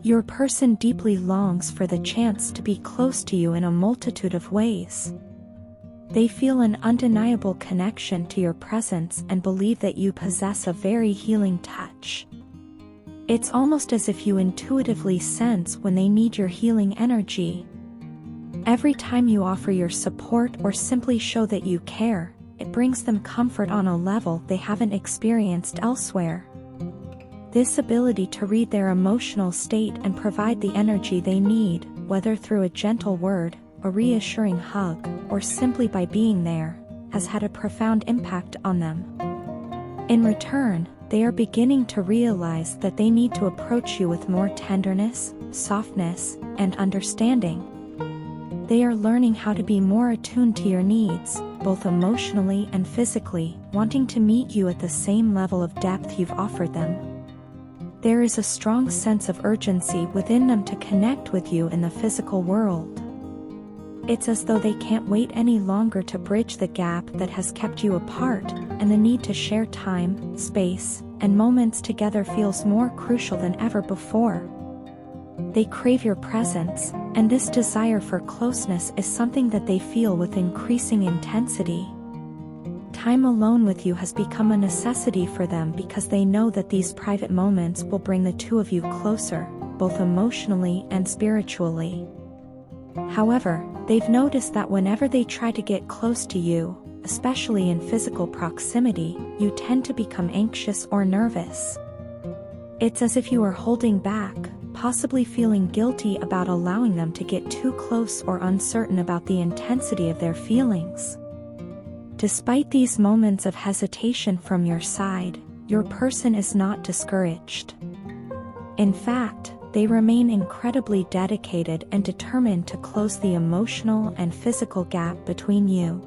Your person deeply longs for the chance to be close to you in a multitude of ways. They feel an undeniable connection to your presence and believe that you possess a very healing touch. It's almost as if you intuitively sense when they need your healing energy. Every time you offer your support or simply show that you care, it brings them comfort on a level they haven't experienced elsewhere. This ability to read their emotional state and provide the energy they need, whether through a gentle word, a reassuring hug, or simply by being there, has had a profound impact on them. In return, they are beginning to realize that they need to approach you with more tenderness, softness, and understanding. They are learning how to be more attuned to your needs, both emotionally and physically, wanting to meet you at the same level of depth you've offered them. There is a strong sense of urgency within them to connect with you in the physical world. It's as though they can't wait any longer to bridge the gap that has kept you apart, and the need to share time, space, and moments together feels more crucial than ever before. They crave your presence, and this desire for closeness is something that they feel with increasing intensity. Time alone with you has become a necessity for them because they know that these private moments will bring the two of you closer, both emotionally and spiritually. However, they've noticed that whenever they try to get close to you, especially in physical proximity, you tend to become anxious or nervous. It's as if you are holding back, possibly feeling guilty about allowing them to get too close or uncertain about the intensity of their feelings. Despite these moments of hesitation from your side, your person is not discouraged. In fact, they remain incredibly dedicated and determined to close the emotional and physical gap between you.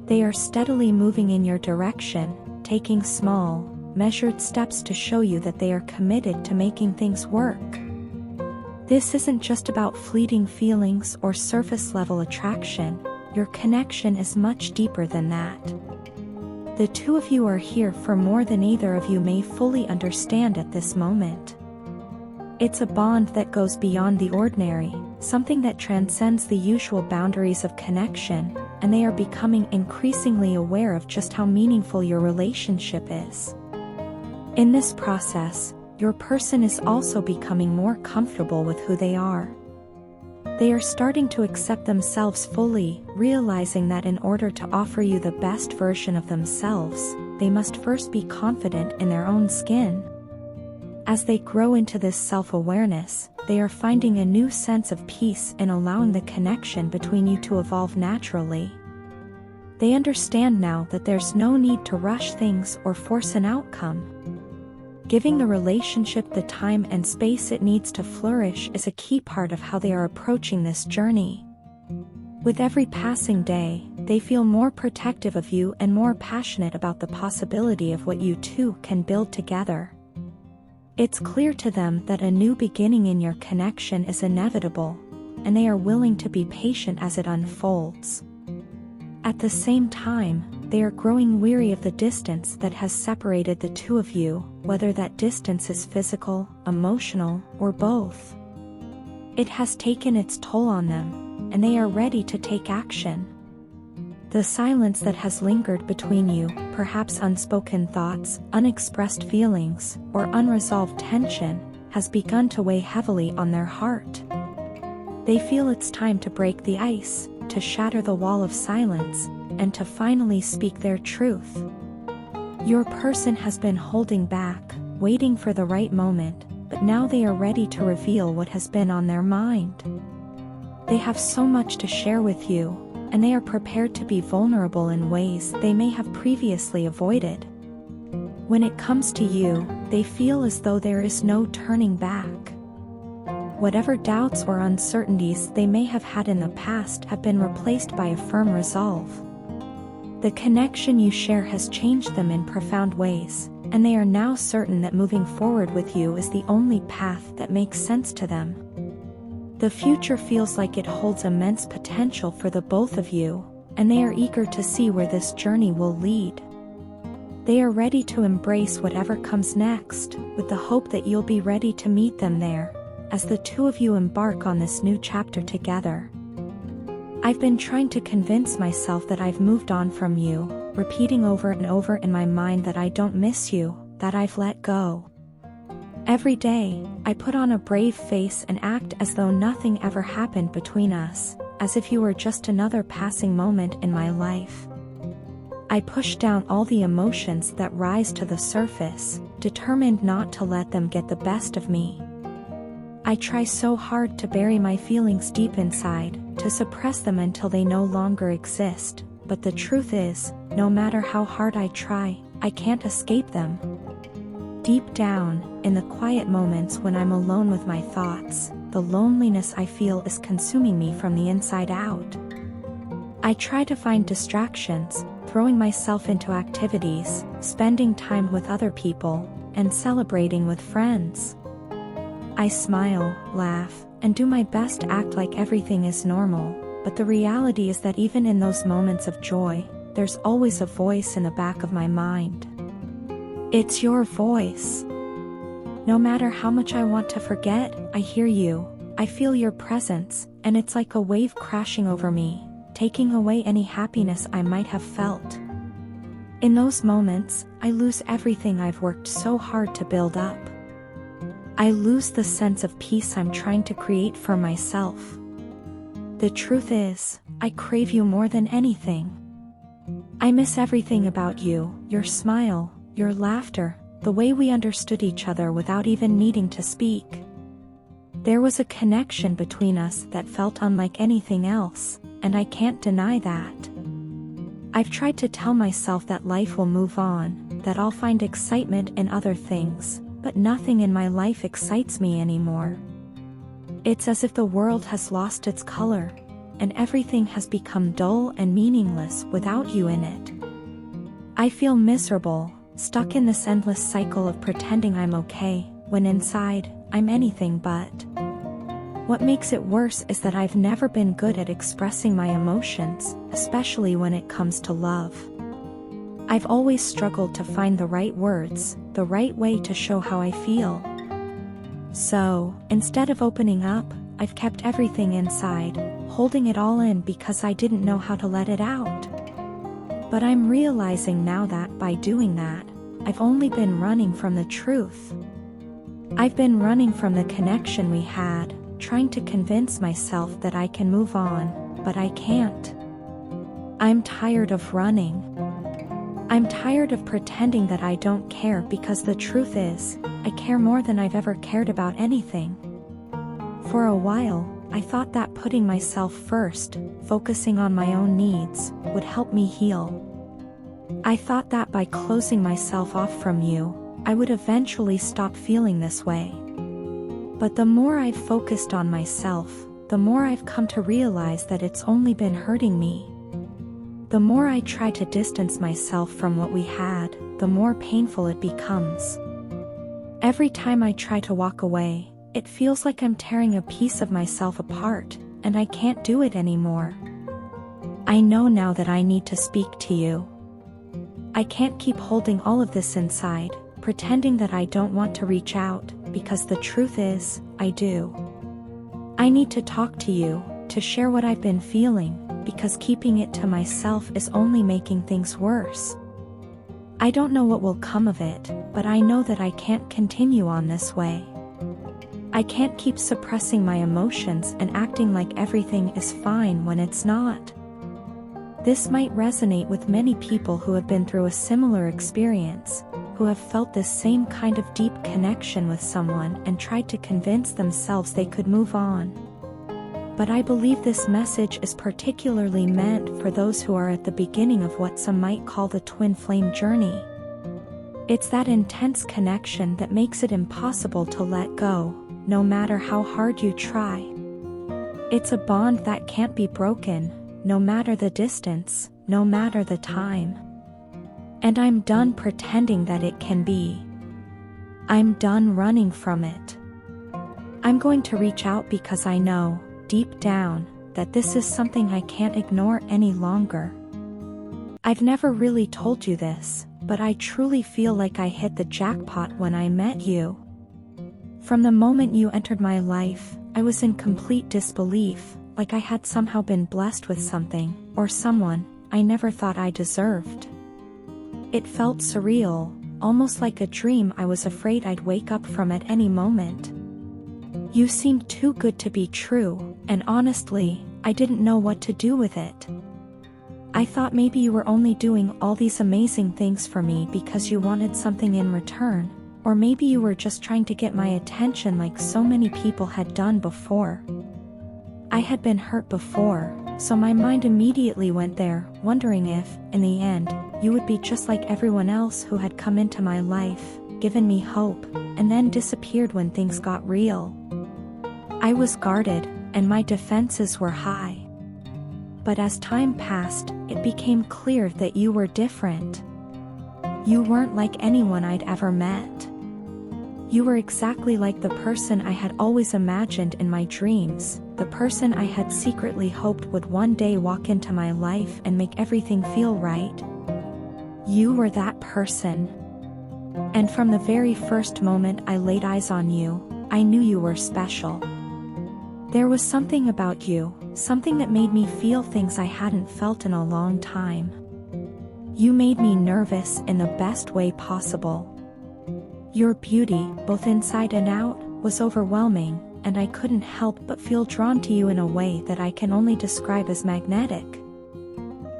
They are steadily moving in your direction, taking small, measured steps to show you that they are committed to making things work. This isn't just about fleeting feelings or surface-level attraction. Your connection is much deeper than that. The two of you are here for more than either of you may fully understand at this moment. It's a bond that goes beyond the ordinary, something that transcends the usual boundaries of connection, and they are becoming increasingly aware of just how meaningful your relationship is. In this process, your person is also becoming more comfortable with who they are. They are starting to accept themselves fully, realizing that in order to offer you the best version of themselves, they must first be confident in their own skin. As they grow into this self-awareness, they are finding a new sense of peace in allowing the connection between you to evolve naturally. They understand now that there's no need to rush things or force an outcome. Giving the relationship the time and space it needs to flourish is a key part of how they are approaching this journey. With every passing day, they feel more protective of you and more passionate about the possibility of what you two can build together. It's clear to them that a new beginning in your connection is inevitable, and they are willing to be patient as it unfolds. At the same time, they are growing weary of the distance that has separated the two of you, whether that distance is physical, emotional, or both. It has taken its toll on them, and they are ready to take action. The silence that has lingered between you, perhaps unspoken thoughts, unexpressed feelings, or unresolved tension, has begun to weigh heavily on their heart. They feel it's time to break the ice, to shatter the wall of silence, and to finally speak their truth. Your person has been holding back, waiting for the right moment, but now they are ready to reveal what has been on their mind. They have so much to share with you, and they are prepared to be vulnerable in ways they may have previously avoided. When it comes to you, they feel as though there is no turning back. Whatever doubts or uncertainties they may have had in the past have been replaced by a firm resolve. The connection you share has changed them in profound ways, and they are now certain that moving forward with you is the only path that makes sense to them. The future feels like it holds immense potential for the both of you, and they are eager to see where this journey will lead. They are ready to embrace whatever comes next, with the hope that you'll be ready to meet them there, as the two of you embark on this new chapter together. I've been trying to convince myself that I've moved on from you, repeating over and over in my mind that I don't miss you, that I've let go. Every day, I put on a brave face and act as though nothing ever happened between us, as if you were just another passing moment in my life. I push down all the emotions that rise to the surface, determined not to let them get the best of me. I try so hard to bury my feelings deep inside, to suppress them until they no longer exist, but the truth is, no matter how hard I try, I can't escape them. Deep down, in the quiet moments when I'm alone with my thoughts, the loneliness I feel is consuming me from the inside out. I try to find distractions, throwing myself into activities, spending time with other people, and celebrating with friends. I smile, laugh, and do my best to act like everything is normal, but the reality is that even in those moments of joy, there's always a voice in the back of my mind. It's your voice. No matter how much I want to forget, I hear you, I feel your presence, and it's like a wave crashing over me, taking away any happiness I might have felt. In those moments, I lose everything I've worked so hard to build up. I lose the sense of peace I'm trying to create for myself. The truth is, I crave you more than anything. I miss everything about you, your smile, your laughter, the way we understood each other without even needing to speak. There was a connection between us that felt unlike anything else, and I can't deny that. I've tried to tell myself that life will move on, that I'll find excitement in other things, but nothing in my life excites me anymore. It's as if the world has lost its color, and everything has become dull and meaningless without you in it. I feel miserable, stuck in this endless cycle of pretending I'm okay, when inside, I'm anything but. What makes it worse is that I've never been good at expressing my emotions, especially when it comes to love. I've always struggled to find the right words, the right way to show how I feel. So, instead of opening up, I've kept everything inside, holding it all in because I didn't know how to let it out. But I'm realizing now that by doing that, I've only been running from the truth. I've been running from the connection we had, trying to convince myself that I can move on, but I can't. I'm tired of running. I'm tired of pretending that I don't care because the truth is, I care more than I've ever cared about anything. For a while, I thought that putting myself first, focusing on my own needs, would help me heal. I thought that by closing myself off from you, I would eventually stop feeling this way. But the more I've focused on myself, the more I've come to realize that it's only been hurting me. The more I try to distance myself from what we had, the more painful it becomes. Every time I try to walk away, it feels like I'm tearing a piece of myself apart, and I can't do it anymore. I know now that I need to speak to you. I can't keep holding all of this inside, pretending that I don't want to reach out, because the truth is, I do. I need to talk to you, to share what I've been feeling, because keeping it to myself is only making things worse. I don't know what will come of it, but I know that I can't continue on this way. I can't keep suppressing my emotions and acting like everything is fine when it's not. This might resonate with many people who have been through a similar experience, who have felt this same kind of deep connection with someone and tried to convince themselves they could move on. But I believe this message is particularly meant for those who are at the beginning of what some might call the twin flame journey. It's that intense connection that makes it impossible to let go, no matter how hard you try. It's a bond that can't be broken, no matter the distance, no matter the time. And I'm done pretending that it can be. I'm done running from it. I'm going to reach out because I know, deep down, that this is something I can't ignore any longer. I've never really told you this, but I truly feel like I hit the jackpot when I met you. From the moment you entered my life, I was in complete disbelief, like I had somehow been blessed with something, or someone, I never thought I deserved. It felt surreal, almost like a dream I was afraid I'd wake up from at any moment. You seemed too good to be true, and honestly, I didn't know what to do with it. I thought maybe you were only doing all these amazing things for me because you wanted something in return, or maybe you were just trying to get my attention like so many people had done before. I had been hurt before, so my mind immediately went there, wondering if, in the end, you would be just like everyone else who had come into my life, given me hope, and then disappeared when things got real. I was guarded, and my defenses were high. But as time passed, it became clear that you were different. You weren't like anyone I'd ever met. You were exactly like the person I had always imagined in my dreams, the person I had secretly hoped would one day walk into my life and make everything feel right. You were that person. And from the very first moment I laid eyes on you, I knew you were special. There was something about you, something that made me feel things I hadn't felt in a long time. You made me nervous in the best way possible. Your beauty, both inside and out, was overwhelming, and I couldn't help but feel drawn to you in a way that I can only describe as magnetic.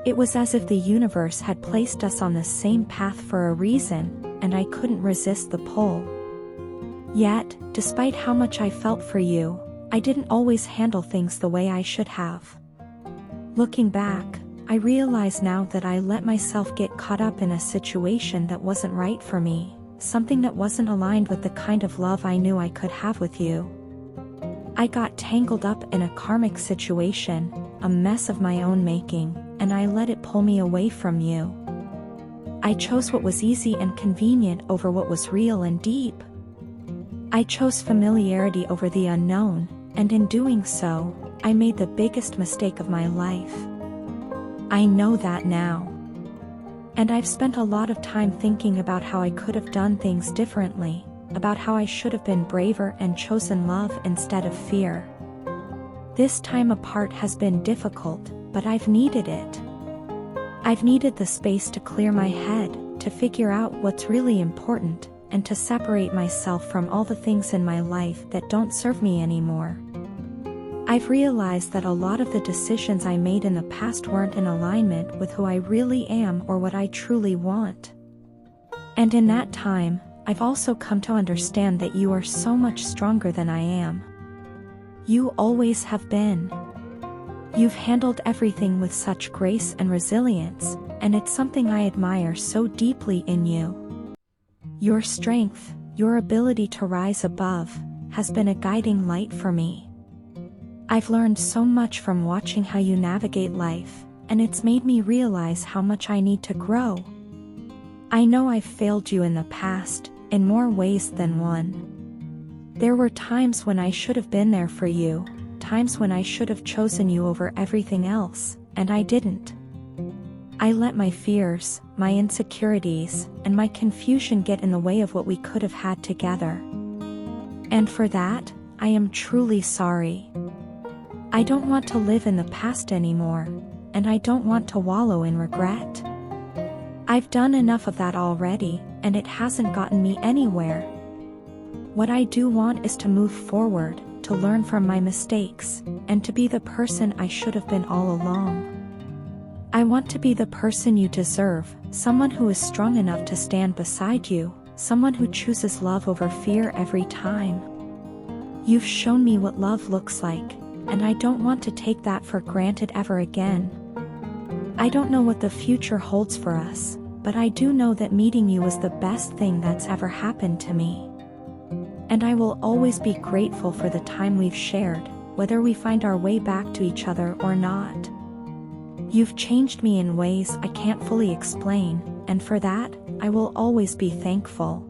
It was as if the universe had placed us on the same path for a reason, and I couldn't resist the pull. Yet, despite how much I felt for you, I didn't always handle things the way I should have. Looking back, I realize now that I let myself get caught up in a situation that wasn't right for me, something that wasn't aligned with the kind of love I knew I could have with you. I got tangled up in a karmic situation, a mess of my own making, and I let it pull me away from you. I chose what was easy and convenient over what was real and deep. I chose familiarity over the unknown, and in doing so, I made the biggest mistake of my life. I know that now. And I've spent a lot of time thinking about how I could have done things differently, about how I should have been braver and chosen love instead of fear. This time apart has been difficult, but I've needed it. I've needed the space to clear my head, to figure out what's really important, and to separate myself from all the things in my life that don't serve me anymore. I've realized that a lot of the decisions I made in the past weren't in alignment with who I really am or what I truly want. And in that time, I've also come to understand that you are so much stronger than I am. You always have been. You've handled everything with such grace and resilience, and it's something I admire so deeply in you. Your strength, your ability to rise above, has been a guiding light for me. I've learned so much from watching how you navigate life, and it's made me realize how much I need to grow. I know I've failed you in the past, in more ways than one. There were times when I should have been there for you, times when I should have chosen you over everything else, and I didn't. I let my fears, my insecurities, and my confusion get in the way of what we could have had together. And for that, I am truly sorry. I don't want to live in the past anymore, and I don't want to wallow in regret. I've done enough of that already, and it hasn't gotten me anywhere. What I do want is to move forward, to learn from my mistakes, and to be the person I should have been all along. I want to be the person you deserve, someone who is strong enough to stand beside you, someone who chooses love over fear every time. You've shown me what love looks like, and I don't want to take that for granted ever again. I don't know what the future holds for us, but I do know that meeting you was the best thing that's ever happened to me. And I will always be grateful for the time we've shared, whether we find our way back to each other or not. You've changed me in ways I can't fully explain, and for that, I will always be thankful.